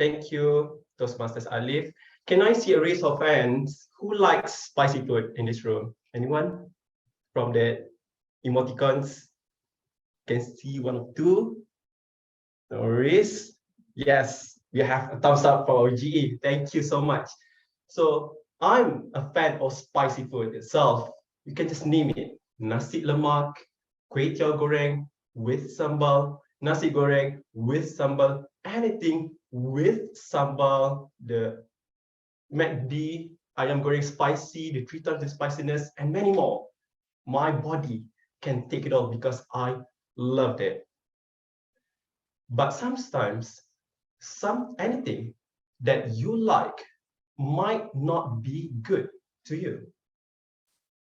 Thank you, Toastmasters Alif. Can I see a raise of hands? Who likes spicy food in this room? Anyone? From the emoticons? Can see one or two. No worries. Yes, we have a thumbs up for our GE. Thank you so much. So I'm a fan of spicy food itself. You can just name it. Nasi lemak, kway teow goreng with sambal, nasi goreng with sambal, anything with sambal, the McD, ayam goreng spicy, the 3 times the spiciness, and many more. My body can take it all because I loved it. But sometimes, anything that you like might not be good to you.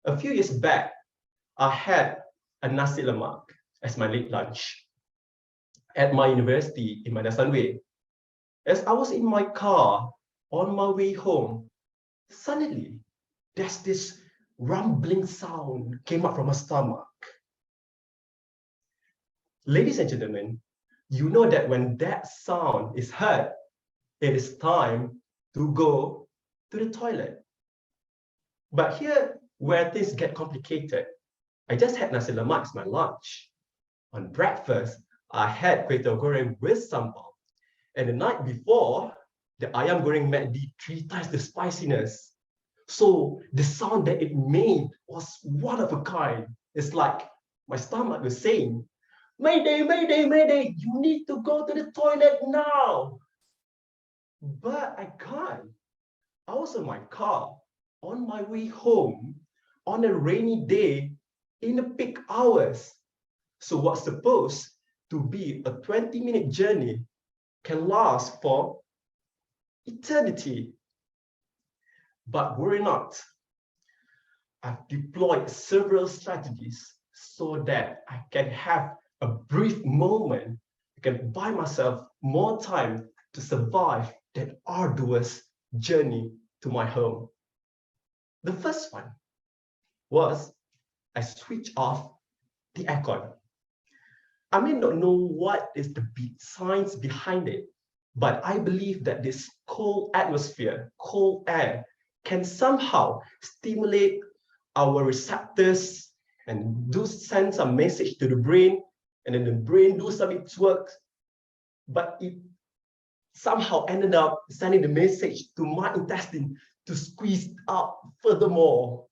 A few years back, I had a nasi lemak as my late lunch at my university in Madasan Way. As I was in my car on my way home, suddenly there's this rumbling sound came up from my stomach. Ladies and gentlemen, you know that when that sound is heard, it is time to go to the toilet. But here, where things get complicated, I just had nasi lemak as my lunch. On breakfast, I had kway teow goreng with sambal. And the night before, the ayam goreng McD 3 times the spiciness. So the sound that it made was one of a kind. It's like my stomach was saying, Mayday, Mayday, Mayday, you need to go to the toilet now. But I can't. I was in my car on my way home on a rainy day in the peak hours. So what's supposed to be a 20-minute journey can last for eternity. But worry not. I've deployed several strategies so that I can have a brief moment, I can buy myself more time to survive that arduous journey to my home. The first one was I switched off the aircon. I may not know what is the science behind it, but I believe that this cold atmosphere, cold air, can somehow stimulate our receptors and send some message to the brain, and then the brain do some its work, but it somehow ended up sending the message to my intestine to squeeze out furthermore.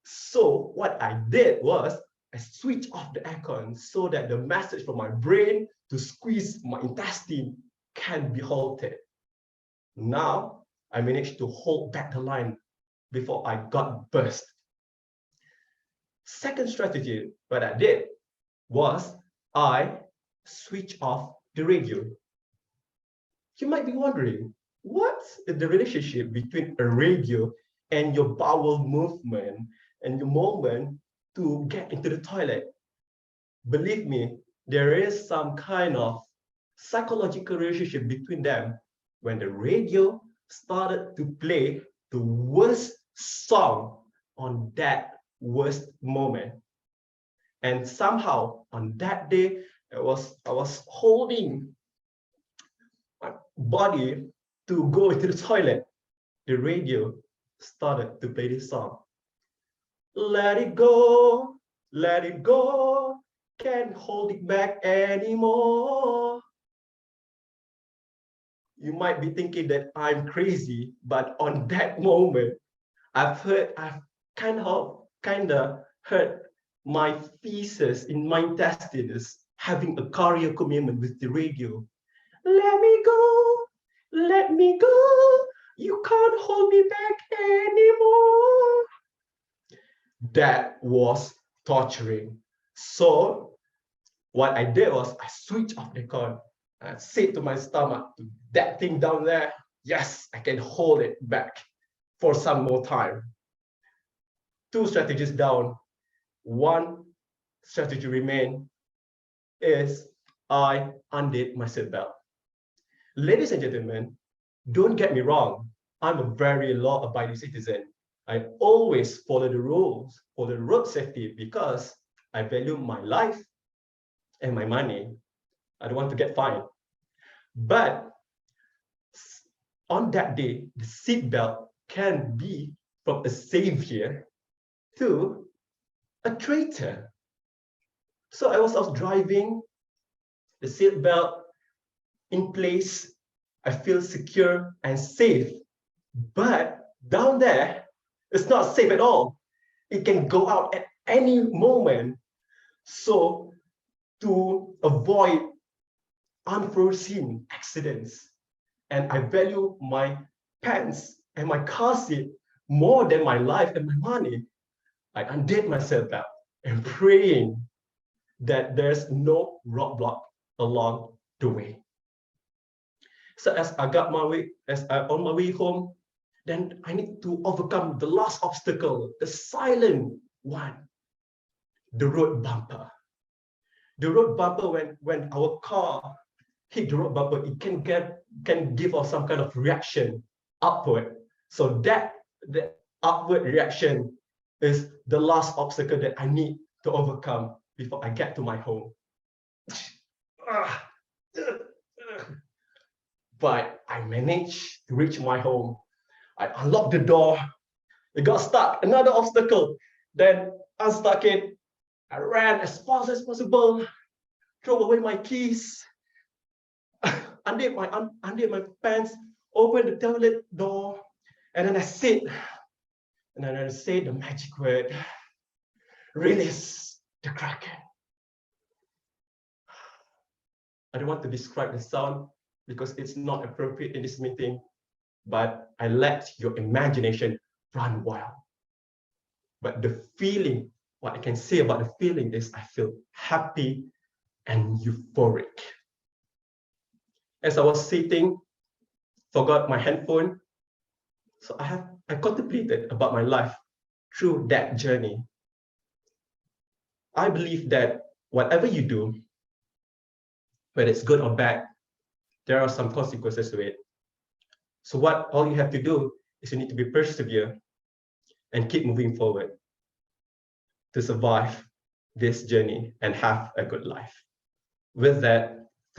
So what I did was I switched off the aircon so that the message from my brain to squeeze my intestine can be halted. Now I managed to hold back the line before I got burst. Second strategy, what I did was I switched off the radio. You might be wondering, what's the relationship between a radio and your bowel movement and your moment to get into the toilet? Believe me, there is some kind of psychological relationship between them. When the radio started to play the worst song on that worst moment. And somehow on that day, I was holding my body to go into the toilet. The radio started to play this song. Let it go, can't hold it back anymore. You might be thinking that I'm crazy, but on that moment, I've kind of heard my feces in my intestines having a carrier commitment with the radio. Let me go, you can't hold me back anymore. That was torturing. So what I did was I switched off the aircon. I said to my stomach, that thing down there, yes, I can hold it back for some more time. 2 strategies down. 1 strategy remain is I undid my seatbelt. Ladies and gentlemen, don't get me wrong. I'm a very law-abiding citizen. I always follow the rules for the road safety because I value my life and my money. I don't want to get fined. But on that day, the seatbelt can be from a savior to a traitor. So I was driving, the seatbelt in place, I feel secure and safe. But down there, it's not safe at all. It can go out at any moment. So to avoid unforeseen accidents, and I value my pants and my car seat more than my life and my money, I undid my seatbelt and praying that there's no roadblock along the way. So as I got my way, on my way home, then I need to overcome the last obstacle, the silent one, the road bumper. The road bumper, when our car hit the road bumper, it can give us some kind of reaction upward. So the upward reaction is the last obstacle that I need to overcome before I get to my home. But I managed to reach my home. I unlocked the door. It got stuck. Another obstacle. Then unstuck it. I ran as fast as possible. Throw away my keys. Undid my pants. Opened the toilet door. And then I sit. And then I say the magic word. Release the Kraken. I don't want to describe the sound because it's not appropriate in this meeting, but I let your imagination run wild. But the feeling, what I can say about the feeling is I feel happy and euphoric. As I was sitting, forgot my handphone, so I contemplated about my life through that journey. I believe that whatever you do, whether it's good or bad, there are some consequences to it. So all you have to do is you need to be persevere and keep moving forward to survive this journey and have a good life. With that,